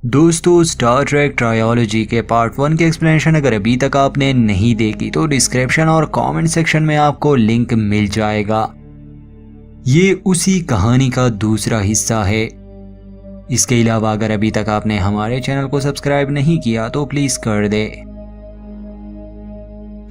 دوستو star track ٹرائیالوجی کے part 1 کے ایکسپلینیشن اگر ابھی تک آپ نے نہیں دیکھی تو ڈسکرپشن اور کامنٹ سیکشن میں آپ کو لنک مل جائے گا۔ یہ اسی کہانی کا دوسرا حصہ ہے۔ اس کے علاوہ اگر ابھی تک آپ نے ہمارے چینل کو سبسکرائب نہیں کیا تو پلیز کر دے۔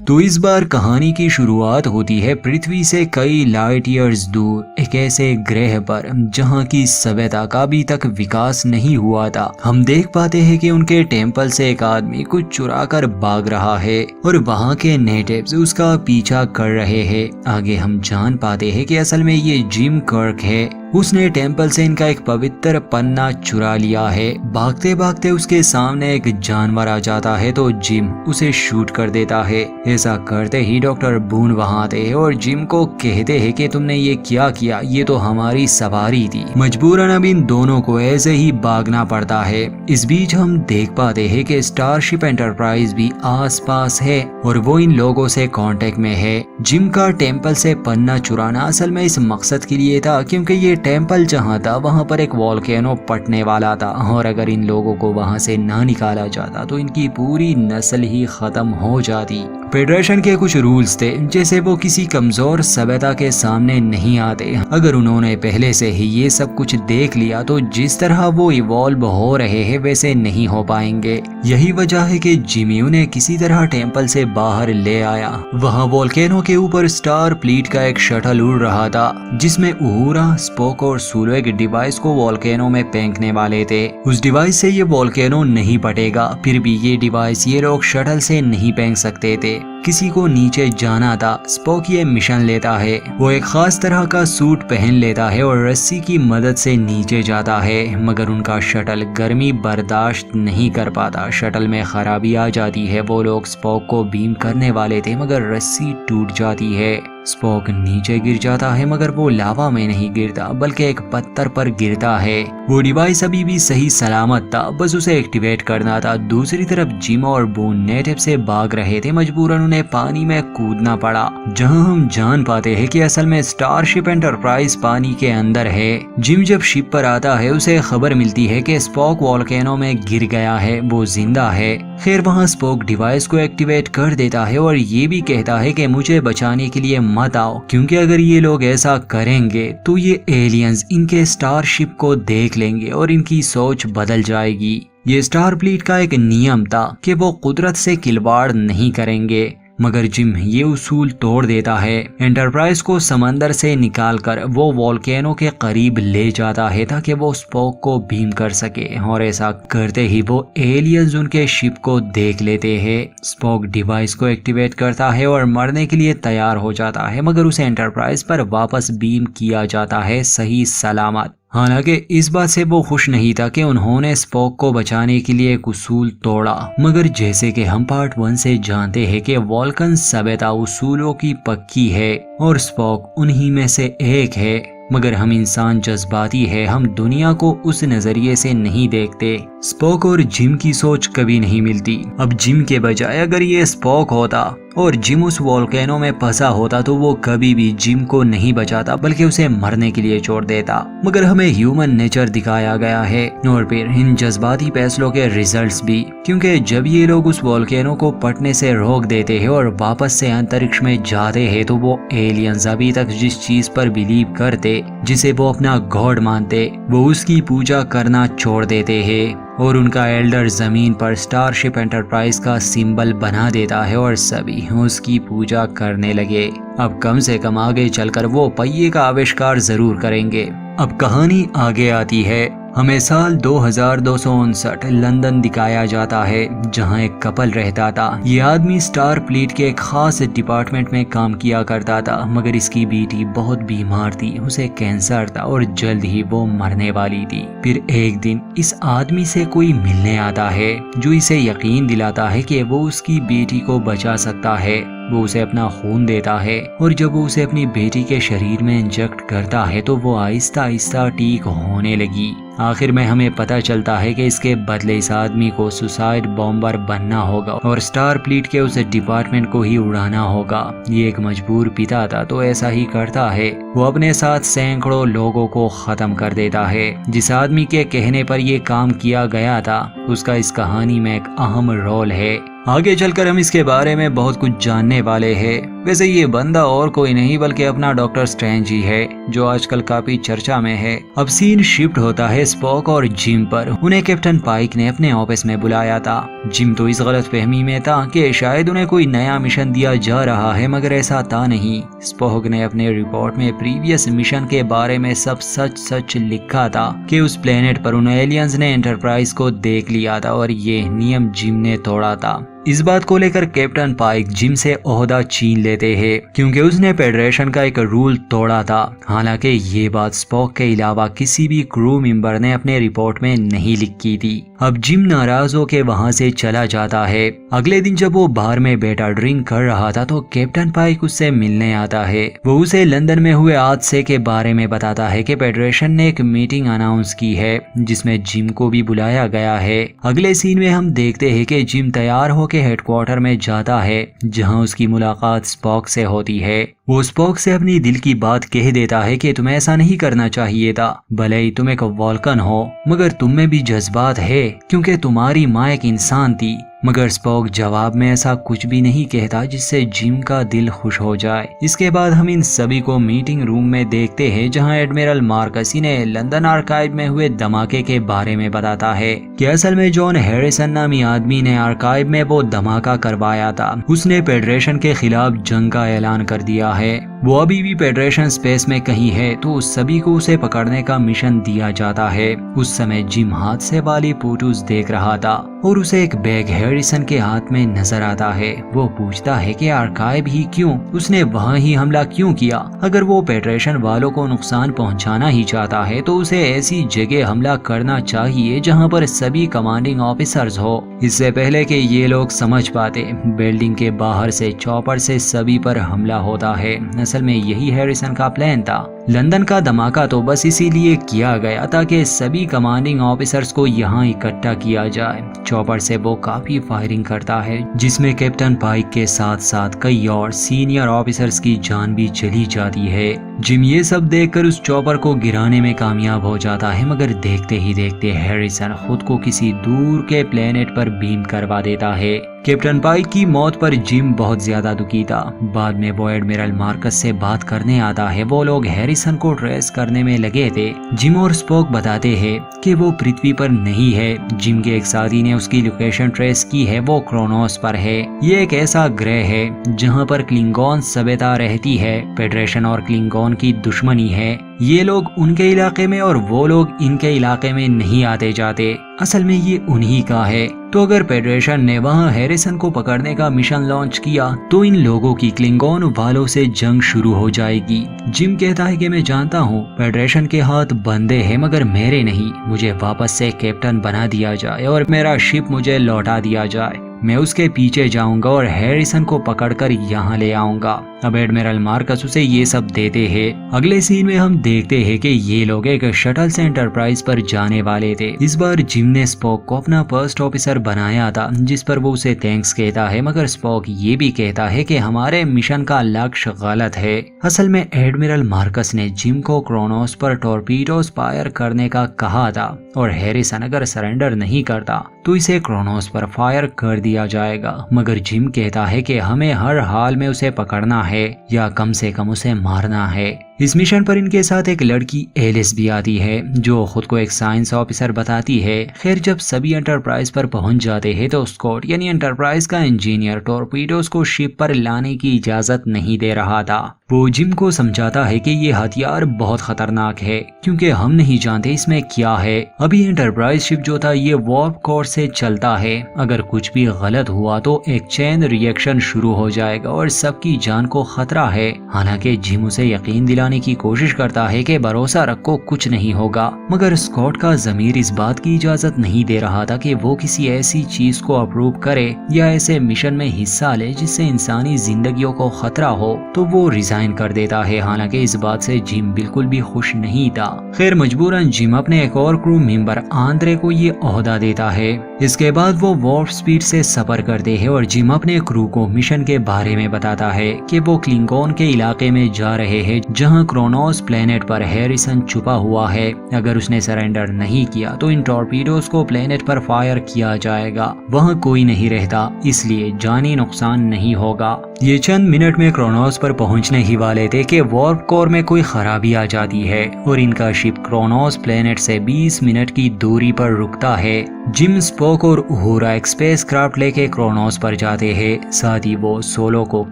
تو اس بار کہانی کی شروعات ہوتی ہے پرتھوی سے کئی لائٹ ایئرز دور ایک ایسے گرہ پر جہاں کی سویتا کا ابھی تک وکاس نہیں ہوا تھا۔ ہم دیکھ پاتے ہیں کہ ان کے ٹیمپل سے ایک آدمی کچھ چرا کر بھاگ رہا ہے اور وہاں کے نیٹیوز اس کا پیچھا کر رہے ہیں۔ آگے ہم جان پاتے ہیں کہ اصل میں یہ جم کرک ہے۔ اس نے ٹیمپل سے ان کا ایک پوتر پنا چرا لیا ہے۔ بھاگتے بھاگتے اس کے سامنے ایک جانور آ جاتا ہے تو جم اسے شوٹ کر دیتا ہے۔ ایسا کرتے ہی ڈاکٹر بون وہاں آتے ہیں اور جم کو کہتے ہیں کہ تم نے یہ کیا کیا، یہ تو ہماری سواری تھی۔ مجبوراً اب ان دونوں کو ایسے ہی بھاگنا پڑتا ہے۔ اس بیچ ہم دیکھ پاتے ہیں کہ اسٹار شپ انٹرپرائز بھی آس پاس ہے اور وہ ان لوگوں سے کانٹیکٹ میں ہے۔ جم کا ٹیمپل سے پنا چرانا اصل میں اس مقصد کے لیے تھا کیونکہ یہ ٹیمپل جہاں تھا وہاں پر ایک والکینو پھٹنے والا تھا اور اگر ان لوگوں کو وہاں سے نہ نکالا جاتا تو ان کی پوری نسل ہی ختم ہو جاتی۔ فیڈریشن کے کچھ رولز تھے جیسے وہ کسی کمزور سویتا کے سامنے نہیں آتے۔ اگر انہوں نے پہلے سے ہی یہ سب کچھ دیکھ لیا تو جس طرح وہ ایوالو ہو رہے ہیں ویسے نہیں ہو پائیں گے۔ یہی وجہ ہے کہ جیمی انہیں کسی طرح ٹیمپل سے باہر لے آیا۔ وہاں والکینو کے اوپر اسٹار پلیٹ کا ایک شٹل اڑ رہا تھا جس میں اہورا، اسپوک اور سولو ایک ڈیوائس کو والکینو میں پھینکنے والے تھے۔ اس ڈیوائس سے یہ والکینو نہیں پھٹے گا، پھر بھی یہ ڈیوائس یہ لوگ شٹل سے نہیں پھینک سکتے تھے۔ کسی کو نیچے جانا تھا۔ اسپوک یہ مشن لیتا ہے، وہ ایک خاص طرح کا سوٹ پہن لیتا ہے اور رسی کی مدد سے نیچے جاتا ہے، مگر ان کا شٹل گرمی برداشت نہیں کر پاتا۔ شٹل میں خرابی آ جاتی ہے۔ وہ لوگ اسپوک کو بیم کرنے والے تھے مگر رسی ٹوٹ جاتی ہے۔ اسپوک نیچے گر جاتا ہے مگر وہ لاوا میں نہیں گرتا بلکہ ایک پتھر پر گرتا ہے۔ وہ ڈیوائس ابھی بھی صحیح سلامت تھا، بس اسے ایکٹیویٹ کرنا تھا۔ دوسری طرف جم اور بون نیٹو سے بھاگ رہے تھے، مجبوراً انہیں پانی میں کودنا پڑا جہاں ہم جان پاتے ہیں کہ اصل میں اسٹار شپ انٹرپرائز پانی کے اندر ہے۔ جم جب شپ پر آتا ہے اسے خبر ملتی ہے کہ اسپوک والکینو میں گر گیا ہے، وہ زندہ ہے۔ خیر وہاں اسپوک ڈیوائس کو ایکٹیویٹ کر دیتا ہے اور یہ بھی کہتا ہے کہ مجھے بچانے کے لیے مت آؤ کیونکہ اگر یہ لوگ ایسا کریں گے تو یہ ایلینز ان کے اسٹار شپ کو دیکھ لیں گے اور ان کی سوچ بدل جائے گی۔ یہ اسٹار پلیٹ کا ایک نیم تھا کہ وہ قدرت سے کھلواڑ نہیں کریں گے، مگر جم یہ اصول توڑ دیتا ہے۔ انٹرپرائز کو سمندر سے نکال کر وہ والکینو کے قریب لے جاتا ہے تاکہ وہ اسپوک کو بیم کر سکے اور ایسا کرتے ہی وہ ایلینز ان کے شپ کو دیکھ لیتے ہیں۔ اسپوک ڈیوائس کو ایکٹیویٹ کرتا ہے اور مرنے کے لیے تیار ہو جاتا ہے مگر اسے انٹرپرائز پر واپس بیم کیا جاتا ہے صحیح سلامت۔ حالانکہ اس بات سے وہ خوش نہیں تھا کہ انہوں نے اسپوک کو بچانے کے لیے ایک اصول توڑا، مگر جیسے کہ ہم پارٹ 1 سے جانتے ہیں کہ والکن سویتا اصولوں کی پکی ہے اور اسپوک انہی میں سے ایک ہے، مگر ہم انسان جذباتی ہے، ہم دنیا کو اس نظریے سے نہیں دیکھتے۔ اسپوک اور جم کی سوچ کبھی نہیں ملتی۔ اب جم کے بجائے اگر یہ اسپوک ہوتا اور جم اس والکینو میں پھنسا ہوتا تو وہ کبھی بھی جم کو نہیں بچاتا بلکہ اسے مرنے کے لیے چھوڑ دیتا، مگر ہمیں ہیومن نیچر دکھایا گیا ہے اور پھر ان جذباتی فیصلوں کے ریزلٹس بھی، کیونکہ جب یہ لوگ اس والکینو کو پھٹنے سے روک دیتے ہیں اور واپس سے انترکش میں جاتے ہیں تو وہ ایلینز ابھی تک جس چیز پر بلیو کرتے، جسے وہ اپنا گاڈ مانتے، وہ اس کی پوجا کرنا چھوڑ دیتے ہیں اور ان کا ایلڈر زمین پر اسٹار شپ انٹرپرائز کا سمبل بنا دیتا ہے اور سبھی اس کی پوجا کرنے لگے۔ اب کم سے کم آگے چل کر وہ پہیے کا آوشکار ضرور کریں گے۔ اب کہانی آگے آتی ہے۔ ہمیں سال 2259 لندن دکھایا جاتا ہے جہاں ایک کپل رہتا تھا۔ یہ آدمی اسٹار پلیٹ کے ایک خاص ڈپارٹمنٹ میں کام کیا کرتا تھا مگر اس کی بیٹی بہت بیمار تھی، اسے کینسر تھا اور جلد ہی وہ مرنے والی تھی۔ پھر ایک دن اس آدمی سے کوئی ملنے آتا ہے جو اسے یقین دلاتا ہے کہ وہ اس کی بیٹی کو بچا سکتا ہے۔ वो उसे अपना खून देता है और जब वो उसे अपनी बेटी के शरीर में इंजेक्ट करता है तो वो आहिस्ता आहिस्ता ठीक होने लगी। आखिर में हमें पता चलता है कि इसके बदले इस आदमी को सुसाइड बॉम्बर बनना होगा और स्टार फ्लीट के उस डिपार्टमेंट को ही उड़ाना होगा। ये एक मजबूर पिता था तो ऐसा ही करता है, वो अपने साथ सैकड़ों लोगों को खत्म कर देता है। जिस आदमी के कहने पर ये काम किया गया था उसका इस कहानी में एक अहम रोल है। आगे चलकर हम इसके बारे में बहुत कुछ जानने वाले हैं। वैसे ये बंदा और कोई नहीं बल्कि अपना डॉक्टर स्ट्रेंज ही है जो आजकल काफी चर्चा में है। अब सीन शिफ्ट होता है स्पॉक और जिम पर। उन्हें कैप्टन पाइक ने अपने ऑफिस में बुलाया था। जिम तो इस गलतफहमी में था कि शायद उन्हें कोई नया मिशन दिया जा रहा है, मगर ऐसा था नहीं। स्पॉक ने अपने रिपोर्ट में प्रीवियस मिशन के बारे में सब सच सच लिखा था कि उस प्लेनेट पर उन एलियंस ने एंटरप्राइज को देख लिया था और ये नियम जिम ने तोड़ा था। इस बात को लेकर कैप्टन पाइक जिम से ओहदा छीन लेते हैं क्योंकि उसने फेडरेशन का एक रूल तोड़ा था। हालांकि ये बात स्पॉक के अलावा किसी भी क्रू मेंबर ने अपने रिपोर्ट में नहीं लिखी थी। अब जिम नाराज होकर वहां से चला जाता है। अगले दिन जब वो बार में बैठा ड्रिंक कर रहा था तो कैप्टन पाइक उससे मिलने आता है। वो उसे लंदन में हुए हादसे के बारे में बताता है कि फेडरेशन ने एक मीटिंग अनाउंस की है जिसमें जिम को भी बुलाया गया है। अगले सीन में हम देखते हैं कि जिम तैयार हो के हेडक्वार्टर में जाता है जहां उसकी मुलाकात स्पॉक से होती है। वो स्पॉक से अपनी दिल की बात कह देता है कि तुम्हें ऐसा नहीं करना चाहिए था। भले ही तुम एक वॉल्कन हो मगर तुम में भी जज्बात है क्योंकि तुम्हारी माँ एक इंसान थी। मगर स्पॉक जवाब में ऐसा कुछ भी नहीं कहता जिससे जिम का दिल खुश हो जाए। इसके बाद हम इन सभी को मीटिंग रूम में देखते हैं जहां एडमिरल मार्कस ने लंदन आर्काइव में हुए धमाके के बारे में बताता है कि असल में जॉन हैरिसन नामी आदमी ने आर्काइव में वो धमाका करवाया था। उसने फेडरेशन के खिलाफ जंग का ऐलान कर दिया है। वो अभी भी फेडरेशन स्पेस में कहीं है तो सभी को उसे पकड़ने का मिशन दिया जाता है। उस समय जिम हादसे वाली फोटोज देख रहा था और उसे एक बैग हैरिसन के हाथ में नजर आता है। वो पूछता है कि आर्काइव ही क्यों, उसने वहां ही हमला क्यों किया? अगर वो फेडरेशन वालों को नुकसान पहुंचाना ही चाहता है तो उसे ऐसी जगह हमला करना चाहिए जहां पर सभी कमांडिंग ऑफिसर्स हो। इससे पहले कि ये लोग समझ पाते, बिल्डिंग के बाहर से चॉपर से सभी पर हमला होता है। असल में यही हैरिसन का प्लान था। लंदन का धमाका तो बस इसीलिए किया गया था कि सभी कमांडिंग ऑफिसर्स को यहाँ इकट्ठा किया जाए। चॉपर से वो काफी फायरिंग करता है जिसमें कैप्टन पाइक के साथ साथ कई और सीनियर ऑफिसर्स की जान भी चली जाती है। जिम ये सब देखकर उस चॉपर को गिराने में कामयाब हो जाता है मगर देखते ही देखते हैरिसन खुद को किसी दूर के प्लेनेट पर बीम करवा देता है। कैप्टन पाइक की मौत पर जिम बहुत ज्यादा दुखी था। बाद में वो एडमिरल मार्कस से बात करने आता है। वो लोग हैरिसन को ट्रेस करने में लगे थे। जिम और स्पॉक बताते हैं कि वो पृथ्वी पर नहीं है। जिम के एक साथी ने उसकी लोकेशन ट्रेस की है, वो क्रोनोस पर है। ये एक ऐसा ग्रह है जहां पर क्लिंगोन सभ्यता रहती है। फेडरेशन और क्लिंगोन की दुश्मनी है। ये लोग उनके इलाके में और वो लोग इनके इलाके में नहीं आते जाते। असल में ये उन्हीं का है। तो अगर फेडरेशन ने वहां हैरिसन को पकड़ने का मिशन लॉन्च किया तो इन लोगों की क्लिंगोन वालों से जंग शुरू हो जाएगी। जिम कहता है कि मैं जानता हूँ फेडरेशन के हाथ बंधे हैं मगर मेरे नहीं। मुझे वापस से कैप्टन बना दिया जाए और मेरा शिप मुझे लौटा दिया जाए। मैं उसके पीछे जाऊंगा और हैरिसन को पकड़कर यहाँ ले आऊंगा। अब एडमिरल मार्कस उसे ये सब देते हैं। अगले सीन में हम देखते हैं कि ये लोग एक शटल से एंटरप्राइज पर जाने वाले थे। इस बार जिम ने स्पॉक को अपना फर्स्ट ऑफिसर बनाया था जिस पर वो उसे थैंक्स कहता है मगर स्पॉक ये भी कहता है कि हमारे मिशन का लक्ष्य गलत है। असल में एडमिरल मार्कस ने जिम को क्रोनोस पर टॉर्पीडोस फायर करने का कहा था और हैरिसन अगर सरेंडर नहीं करता तो इसे क्रोनोस पर फायर कर दिया जाएगा। मगर जिम कहता है कि हमें हर हाल में उसे पकड़ना है या कम से कम उसे मारना है। इस मिशन पर इनके साथ एक लड़की एलिस भी आती है जो खुद को एक साइंस ऑफिसर बताती है। खैर जब सभी एंटरप्राइज पर पहुंच जाते हैं तो स्कॉट यानी एंटरप्राइज का इंजीनियर टॉर्पीडोस को शिप पर लाने की इजाजत नहीं दे रहा था। वो जिम को समझाता है कि ये हथियार बहुत खतरनाक है क्योंकि हम नहीं जानते इसमें क्या है। अभी एंटरप्राइज शिप जो था ये वार्प कोर्स से चलता है। अगर कुछ भी غلط ہوا تو ایک چین ریئیکشن شروع ہو جائے گا اور سب کی جان کو خطرہ ہے۔ حالانکہ جم اسے یقین دلانے کی کوشش کرتا ہے کہ بھروسہ رکھو کچھ نہیں ہوگا، مگر اسکاٹ کا ضمیر اس بات کی اجازت نہیں دے رہا تھا کہ وہ کسی ایسی چیز کو اپروو کرے یا ایسے مشن میں حصہ لے جس سے انسانی زندگیوں کو خطرہ ہو، تو وہ ریزائن کر دیتا ہے۔ حالانکہ اس بات سے جم بالکل بھی خوش نہیں تھا۔ خیر مجبوراً جم اپنے ایک اور کرو ممبر آندرے کو یہ عہدہ دیتا ہے۔ اس کے بعد وہ وارپ سپیڈ سے سفر کرتے ہیں اور جم اپنے کرو کو مشن کے بارے میں بتاتا ہے کہ وہ کلنگون کے علاقے میں جا رہے ہیں جہاں کرونوس پلینٹ پر ہیریسن چھپا ہوا ہے۔ اگر اس نے سرنڈر نہیں کیا تو ان ٹورپیڈوز کو پلینٹ پر فائر کیا جائے گا، وہاں کوئی نہیں رہتا، اس لیے جانی نقصان نہیں ہوگا۔ یہ چند منٹ میں کرونوس پر پہنچنے ہی والے تھے کہ وارپ کور میں کوئی خرابی آ جاتی ہے اور ان کا شپ کرونوس پلینٹ سے 20 منٹ کی دوری پر رکتا ہے۔ جم، اسپوک اور اوہورا ایک اسپیس کرافٹ لے کے کرونوس پر جاتے ہیں۔ ساتھ ہی وہ سولو کو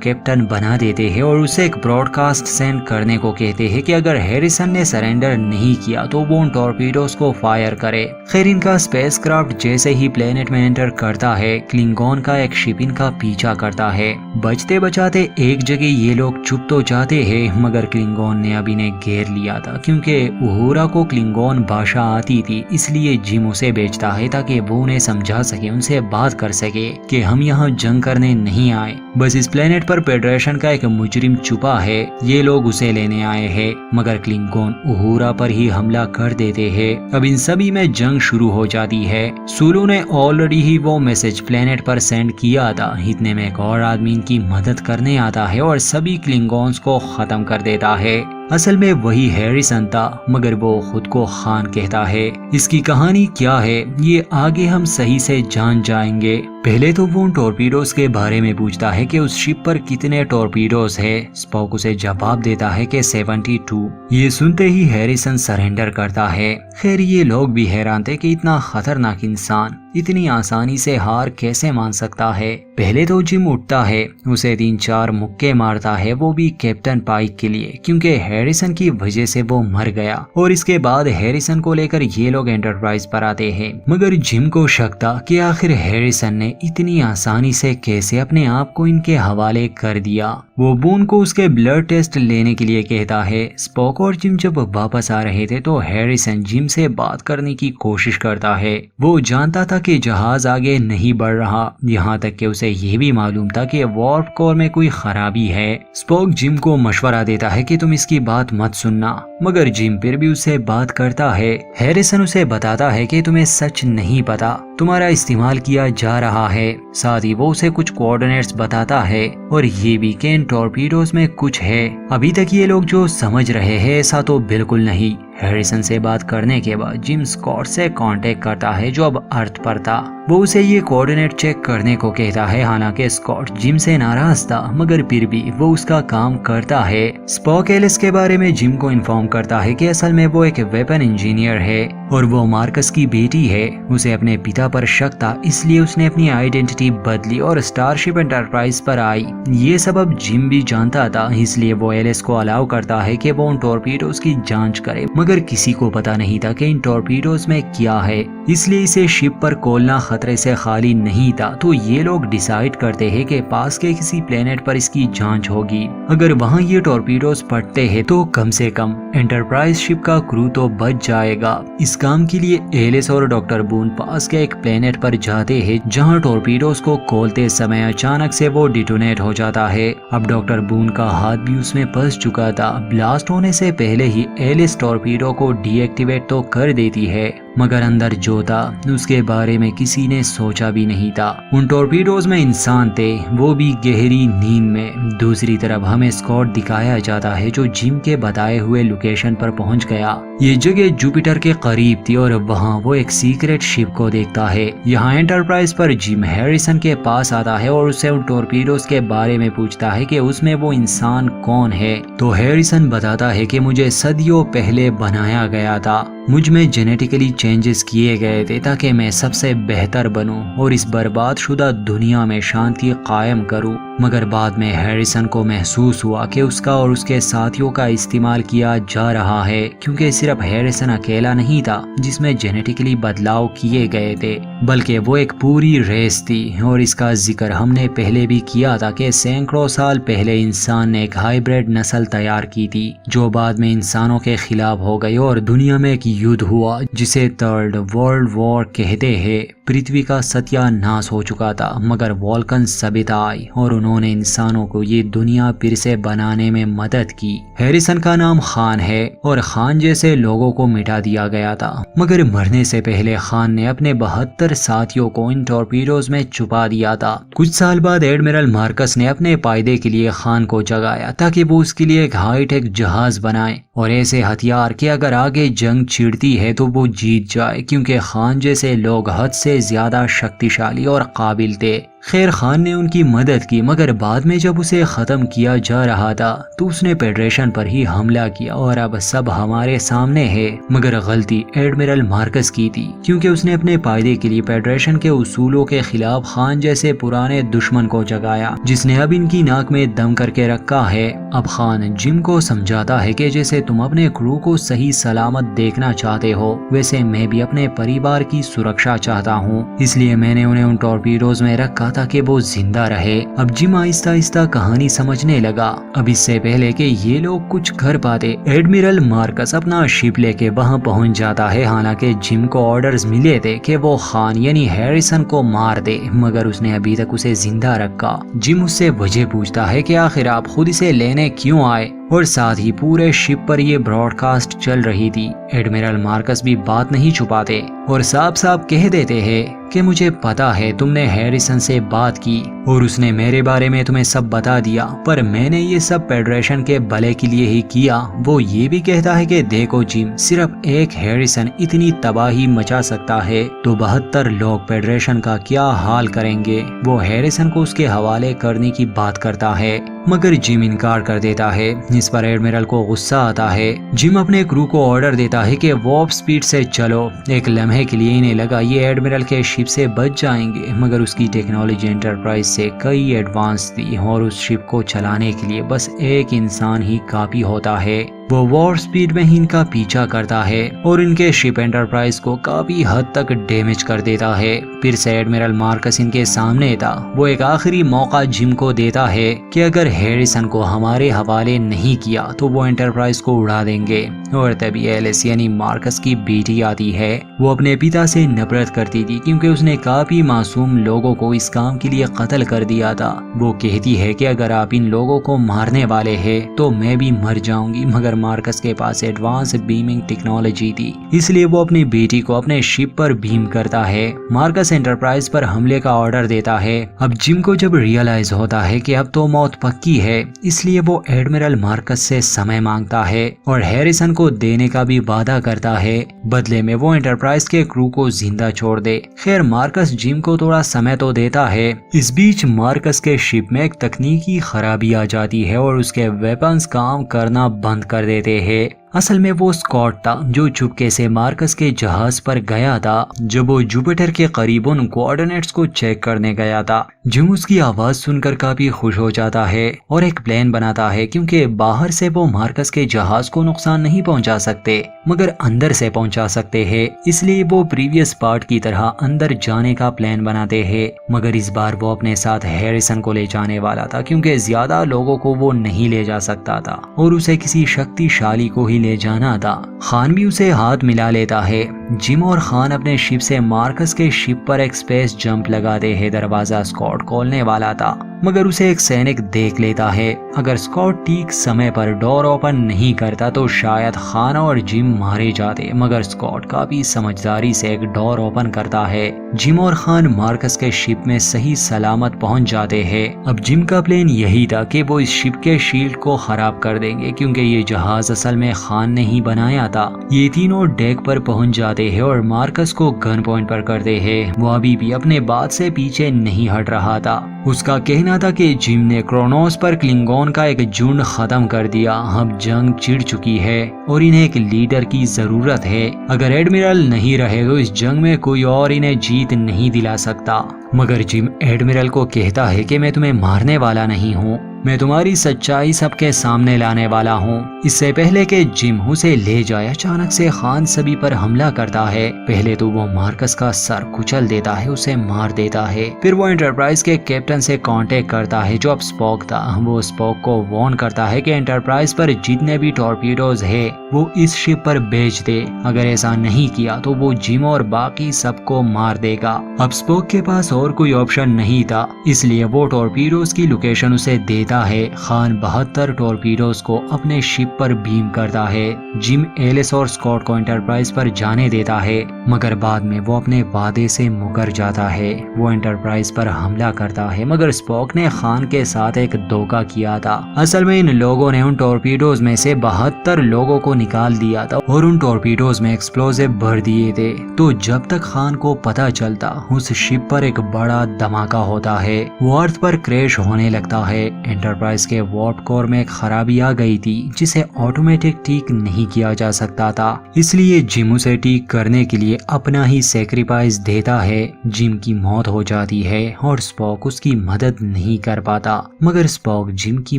کیپٹن بنا دیتے ہیں اور اسے ایک براڈ کاسٹ سینڈ کرنے کو کہتے ہیں کہ اگر ہیریسن نے سرنڈر نہیں کیا تو وہ ان ٹورپیڈوز کو فائر کرے۔ خیر ان کا اسپیس کرافٹ جیسے ہی پلینٹ میں انٹر کرتا ہے، کلنگون کا ایک شپ ان کا پیچھا کرتا ہے۔ بچتے بچاتے ایک جگہ یہ لوگ چھپ تو جاتے ہیں، مگر کلنگون نے اب انہیں گھیر لیا تھا۔ کیونکہ اوہورا کو کلنگون بھاشا آتی تھی، اس لیے جم اسے بیچتا ہے تاکہ وہ انہیں سمجھا سکے، ان سے بات کر سکے کہ ہم یہاں جنگ کرنے نہیں آئے، بس اس پلینٹ پر فیڈریشن کا ایک مجرم چھپا ہے، یہ لوگ اسے لینے آئے ہیں۔ مگر کلنگون اوہورا پر ہی حملہ کر دیتے ہیں۔ اب ان سبھی میں جنگ شروع ہو جاتی ہے۔ سولو نے آلریڈی ہی وہ میسج پلینٹ پر سینڈ کیا تھا، اتنے میں ایک اور آدمی ان کی مدد کرنے آتا ہے اور سبھی کلنگونز کو ختم کر دیتا ہے۔ اصل میں وہی ہیریسن تھا، مگر وہ خود کو خان کہتا ہے۔ اس کی کہانی کیا ہے یہ آگے ہم صحیح سے جان جائیں گے۔ پہلے تو وہ ان ٹورپیڈوز کے بارے میں پوچھتا ہے کہ اس شپ پر کتنے ٹورپیڈوز ہے۔ اسپوک اسے جواب دیتا ہے کہ 72۔ یہ سنتے ہی ہیریسن سرنڈر کرتا ہے۔ خیر یہ لوگ بھی حیران تھے کہ اتنا خطرناک انسان اتنی آسانی سے ہار کیسے مان سکتا ہے۔ پہلے تو جم اٹھتا ہے، اسے 3-4 مکے مارتا ہے، وہ بھی کیپٹن پائک کے لیے، کیونکہ ہیریسن کی وجہ سے وہ مر گیا۔ اور اس کے بعد ہیریسن کو لے کر یہ لوگ انٹرپرائز پر آتے ہیں، مگر جم کو شک تھا کہ آخر ہیریسن نے اتنی آسانی سے کیسے اپنے آپ کو ان کے حوالے کر دیا۔ وہ بون کو اس کے بلڈ ٹیسٹ لینے کے لیے کہتا ہے۔ اسپوک اور جم جب واپس آ رہے تھے تو ہیریسن جم سے بات کرنے کی کوشش کرتا ہے۔ وہ جانتا تھا کہ جہاز آگے نہیں بڑھ رہا، یہاں تک کہ اسے یہ بھی معلوم تھا کہ وارپ کور میں کوئی خرابی ہے۔ اسپوک جم کو مشورہ دیتا ہے کہ تم اس کی بات مت سننا، مگر جم پھر بھی اسے بات کرتا ہے۔ ہیریسن اسے بتاتا ہے کہ تمہیں سچ نہیں پتا، تمہارا استعمال کیا جا رہا ہے۔ ساتھ ہی وہ اسے کچھ کوآرڈینیٹس بتاتا ہے اور یہ بھی کہ ان ٹورپیڈوز میں کچھ ہے۔ ابھی تک یہ لوگ جو سمجھ رہے ہیں ایسا تو بالکل نہیں۔ ہیریسن سے بات کرنے کے بعد جم اسکاٹ سے کانٹیکٹ کرتا ہے جو اب ارتھ پر تھا۔ وہ اسے یہ کوآرڈینیٹ چیک کرنے کو کہتا ہے۔ حالانکہ اسکاٹ جم سے ناراض تھا، مگر پھر بھی وہ اس کا کام کرتا ہے۔ اسپوک ایلس کے بارے میں جم کو انفارم کرتا ہے کہ اصل میں وہ ایک ویپن انجینئر ہے اور وہ مارکس کی بیٹی ہے۔ اسے اپنے پتا پر شک تھا، اس لیے اس نے اپنی آئیڈینٹی بدلی اور اسٹار شپ انٹرپرائز پر آئی۔ یہ سبب جم بھی جانتا تھا، اس لیے وہ ایلس کو الاؤ کرتا ہے کہ وہ ان ٹورپیڈوز کی جانچ کرے، مگر کسی کو پتا نہیں تھا کہ ان ٹورپیڈوز میں کیا ہے، اس لیے اسے شپ پر کھولنا خطرے سے خالی نہیں تھا۔ تو یہ لوگ ڈیسائیڈ کرتے ہیں کہ پاس کے کسی پلینٹ پر اس کی جانچ ہوگی۔ اگر وہاں یہ ٹورپیڈوز پڑتے ہیں تو کم سے کم انٹرپرائز شپ کا کرو تو بچ جائے گا۔ اس کام کے لیے ایلس اور ڈاکٹر بون پاس کے ایک پلینٹ پر جاتے ہیں جہاں ٹورپیڈوز کو کھولتے سمے اچانک سے وہ ڈیٹونیٹ ہو جاتا ہے۔ اب ڈاکٹر بون کا ہاتھ بھی اس میں پھنس چکا تھا۔ بلاسٹ ہونے سے پہلے ہی ایلس ٹورپیڈو کو ڈی ایکٹیویٹ تو کر دیتی ہے، مگر اندر جو تھا اس کے بارے میں کسی نے سوچا بھی نہیں تھا۔ ان ٹورپیڈوز میں انسان تھے، وہ بھی گہری نیند میں۔ دوسری طرف ہمیں اسکاٹ دکھایا جاتا ہے جو جم کے بتائے ہوئے لوکیشن پر پہنچ گیا۔ یہ جگہ جوپیٹر کے قریب تھی اور وہاں وہ ایک سیکریٹ شپ کو دیکھتا ہے۔ یہاں انٹرپرائز پر جم ہیریسن کے پاس آتا ہے اور اسے ان ٹورپیڈوز کے بارے میں پوچھتا ہے کہ اس میں وہ انسان کون ہے۔ تو ہیریسن بتاتا ہے کہ مجھے صدیوں پہلے بنایا گیا تھا، مجھ میں جینیٹیکلی چینجز کیے گئے تھے تاکہ میں سب سے بہتر بنوں اور اس برباد شدہ دنیا میں شانتی قائم کروں۔ मगर बाद में हैरिसन को महसूस हुआ कि उसका और उसके साथियों का इस्तेमाल किया जा रहा है, क्योंकि सिर्फ हैरिसन अकेला नहीं था जिसमें जेनेटिकली बदलाव किए गए थे, बल्कि वो एक पूरी रेस थी। और इसका जिक्र हमने पहले भी किया था कि सैकड़ों साल पहले इंसान ने एक हाइब्रिड नस्ल तैयार की थी जो बाद में इंसानों के खिलाफ हो गई और दुनिया में एक युद्ध हुआ जिसे थर्ड वर्ल्ड वॉर कहते हैं। पृथ्वी का सत्यानाश हो चुका था, मगर वोल्कन सभ्यता आई और उन्होंने इंसानों को ये दुनिया फिर से बनाने में मदद की। हैरिसन का नाम खान है और खान जैसे लोगों को मिटा दिया गया था, मगर मरने से पहले खान ने अपने 72 साथियों को इन टॉर्पीडोज में छुपा दिया था। कुछ साल बाद एडमिरल मार्कस ने अपने फायदे के लिए खान को जगाया ताकि वो उसके लिए एक हाईटेक जहाज बनाए और ऐसे हथियार कि अगर आगे जंग छिड़ती है तो वो जीत जाए, क्योंकि खान जैसे लोग हद से ज्यादा शक्तिशाली और काबिल थे। खैर खान ने उनकी मदद की, मगर बाद में जब उसे खत्म किया जा रहा था तो उसने फेडरेशन पर ही हमला किया और अब सब हमारे सामने है। मगर गलती एडमिरल मार्कस की थी, क्योंकि उसने अपने फायदे के लिए फेडरेशन के उसूलों के खिलाफ खान जैसे पुराने दुश्मन को जगाया जिसने अब इनकी नाक में दम करके रखा है। अब खान जिम को समझाता है कि जैसे तुम अपने क्रू को सही सलामत देखना चाहते हो, वैसे मैं भी अपने परिवार की सुरक्षा चाहता हूँ, इसलिए मैंने उन्हें उन टॉर्पीडोज में रखा ताकि वो जिंदा रहे। अब जिम आहिस्ता आहिस्ता कहानी समझने लगा। अब इससे पहले कि ये लोग कुछ कर पाते, एडमिरल मार्कस अपना शिप लेके वहां पहुंच जाता है। हालांकि जिम को ऑर्डर्स मिले थे कि वो खान यानी हैरिसन को मार दे, मगर उसने अभी तक उसे जिंदा रखा। जिम उससे वजह पूछता है कि आखिर आप खुद इसे लेने क्यों आए, और साथ ही पूरे शिप पर ये ब्रॉडकास्ट चल रही थी। एडमिरल मार्कस भी बात नहीं छुपाते और साफ साफ कह देते हैं कि मुझे पता है तुमने हैरिसन से बात की और उसने मेरे बारे में तुम्हें सब बता दिया, पर मैंने ये सब फेडरेशन के भले के लिए ही किया। वो ये भी कहता है कि देखो जिम, सिर्फ एक हैरिसन इतनी तबाही मचा सकता है तो 72 लोग फेडरेशन का क्या हाल करेंगे। वो हैरिसन को उसके हवाले करने की बात करता है, मगर जिम इनकार कर देता है। इस पर एडमिरल को गुस्सा आता है। जिम अपने क्रू को ऑर्डर देता है कि वार्प स्पीड से चलो। एक लम्हे के लिए इन्हें लगा ये एडमिरल के शिप से बच जाएंगे, मगर उसकी टेक्नोलॉजी एंटरप्राइज से कई एडवांस थी और उस शिप को चलाने के लिए बस एक इंसान ही काफी होता है। वो वार्प स्पीड में ही इनका पीछा करता है और इनके शिप एंटरप्राइज को काफी हद तक डैमेज कर देता है। फिर से एडमिरल मार्कस इनके सामने था। वो एक आखिरी मौका जिम को देता है कि अगर हैरिसन को हमारे हवाले नहीं किया तो वो एंटरप्राइज को उड़ा देंगे। और तभी एलिस यानी मार्कस की बेटी आती है। वो अपने पिता से नफरत करती थी क्योंकि उसने काफी मासूम लोगों को इस काम के लिए कत्ल कर दिया था। वो कहती है कि अगर आप इन लोगों को मारने वाले हैं तो मैं भी मर जाऊंगी, मगर मार्कस के पास एडवांस बीमिंग टेक्नोलॉजी थी, इसलिए वो अपनी बेटी को अपने शिप पर बीम करता है। मार्कस एंटरप्राइज पर हमले का ऑर्डर देता है। अब जिम को जब रियलाइज होता है कि अब तो मौत पक्की है, इसलिए वो एडमिरल मार्कस से समय मांगता है और हैरिसन को देने का भी वादा करता है। बदले में वो एंटरप्राइज के क्रू को जिंदा छोड़ दे। खैर मार्कस जिम को थोड़ा समय तो देता है। इस बीच मार्कस के शिप में एक तकनीकी खराबी आ जाती है और उसके वेपन्स काम करना बंद कर देते हैं। असल में वो स्कॉट था जो चुपके से मार्कस के जहाज पर गया था जब वो जुपिटर के करीब उन कोऑर्डिनेट्स को चेक करने गया था। जिम उसकी आवाज सुनकर काफी खुश हो जाता है और एक प्लान बनाता है, क्योंकि बाहर से वो मार्कस के जहाज को नुकसान नहीं पहुंचा सकते मगर अंदर से पहुंचा सकते हैं। इसलिए वो प्रीवियस पार्ट की तरह अंदर जाने का प्लान बनाते हैं, मगर इस बार वो अपने साथ हैरिसन को ले जाने वाला था, क्योंकि ज्यादा लोगों को वो नहीं ले जा सकता था और उसे किसी शक्तिशाली को ही ले जाना था। खान भी उसे हाथ मिला लेता है। जिम और खान अपने शिप से मार्कस के शिप पर एक स्पेस जंप लगाते हैं। दरवाजा स्कॉट खोलने वाला था, मगर उसे एक सैनिक देख लेता है। अगर स्कॉट ठीक समय पर डोर ओपन नहीं करता तो शायद खान और जिम मारे जाते, मगर स्कॉट काफी समझदारी से एक डोर ओपन करता है। जिम और खान मार्कस के शिप में सही सलामत पहुंच जाते हैं। अब जिम का प्लान यही था कि वो इस शिप के शील्ड को खराब कर देंगे, क्योंकि ये जहाज असल में खान ने ही बनाया था। ये तीनों डेक पर पहुंच जाते हैं और मार्कस को गन पॉइंट पर करते हैं। वो अभी भी अपने बात से पीछे नहीं हट रहा था। उसका कहना था कि जिम ने क्रोनोस पर क्लिंगोन का एक झुंड खत्म कर दिया। अब जंग छिड़ चुकी है और इन्हें एक लीडर की जरूरत है। अगर एडमिरल नहीं रहे तो इस जंग में कोई और इन्हें जीत नहीं दिला सकता। मगर जिम एडमिरल को कहता है कि मैं तुम्हें मारने वाला नहीं हूँ, मैं तुम्हारी सच्चाई सबके सामने लाने वाला हूँ। इससे पहले कि जिम उसे ले जाए, अचानक से खान सभी पर हमला करता है। पहले तो वो मार्कस का सर कुचल देता है, उसे मार देता है। फिर वो एंटरप्राइज के कैप्टन से कांटेक्ट करता है जो अब स्पॉक था। वो स्पॉक को वार्न करता है कि एंटरप्राइज पर जितने भी टॉर्पीडोज है वो इस शिप पर भेज दे। अगर ऐसा नहीं किया तो वो जिम और बाकी सबको मार देगा। अब स्पॉक के पास और कोई ऑप्शन नहीं था, इसलिए वो टॉर्पीडोज की लोकेशन उसे देता है। खान 72 टॉर्पीडोज को अपने शिप पर बीम करता है। जिम एलिस और स्कॉट को एंटरप्राइज पर जाने देता है, मगर बाद में वो अपने वादे से मुकर जाता है। वो एंटरप्राइज पर हमला करता है, मगर स्पॉक ने खान के साथ एक धोखा किया था। असल में इन लोगों ने उन टॉर्पीडोज में से 72 लोगों को निकाल दिया था और उन टॉर्पीडोज में एक्सप्लोजिव भर दिए थे। तो जब तक खान को पता चलता, उस शिप पर एक बड़ा धमाका होता है। वो अर्थ पर क्रैश होने लगता है। एंटरप्राइज के वार्प कोर में खराबी आ गई थी जिसे ऑटोमेटिक ठीक नहीं किया जा सकता था, इसलिए जिम उसे ठीक करने के लिए अपना ही सेक्रीफाइस देता है। जिम की मौत हो जाती है और स्पॉक उसकी मदद नहीं कर पाता। मगर स्पॉक जिम की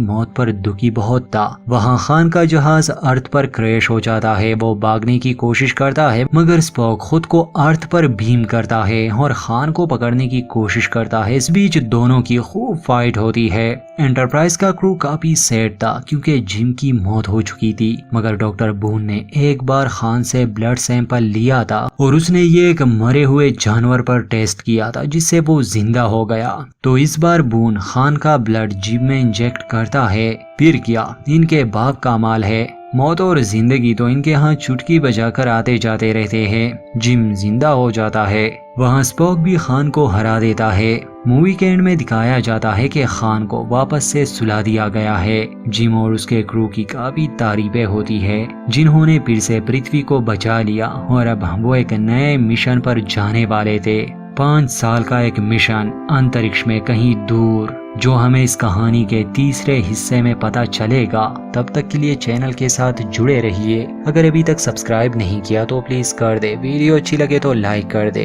मौत पर दुखी बहुत था। वहाँ खान का जहाज अर्थ पर क्रैश हो जाता है। वो भागने की कोशिश करता है, मगर स्पॉक खुद को अर्थ पर बीम करता है और खान को पकड़ने की कोशिश करता है। इस बीच दोनों की खूब फाइट होती है। एंटरप्राइज का क्रू काफी सैड था क्योंकि जिम की मौत हो चुकी थी, मगर डॉक्टर बून ने एक बार खान से ब्लड सैंपल लिया था और उसने ये एक मरे हुए जानवर पर टेस्ट किया था जिससे वो जिंदा हो गया। तो इस बार बून खान का ब्लड जिम में इंजेक्ट करता है। फिर क्या, इनके बाप का माल है। मौत और जिंदगी तो इनके यहाँ चुटकी बजाकर आते जाते रहते हैं। जिम जिंदा हो जाता है। वहाँ स्पॉक भी खान को हरा देता है। मूवी के एंड में दिखाया जाता है कि खान को वापस से सुला दिया गया है। जिम और उसके क्रू की काफी तारीफें होती है जिन्होंने फिर से पृथ्वी को बचा लिया और अब वो एक नए मिशन पर जाने वाले थे। 5 साल का एक मिशन अंतरिक्ष में कहीं दूर, जो हमें इस कहानी के तीसरे हिस्से में पता चलेगा। तब तक के लिए चैनल के साथ जुड़े रहिए। अगर अभी तक सब्सक्राइब नहीं किया तो प्लीज कर दे। वीडियो अच्छी लगे तो लाइक कर दे।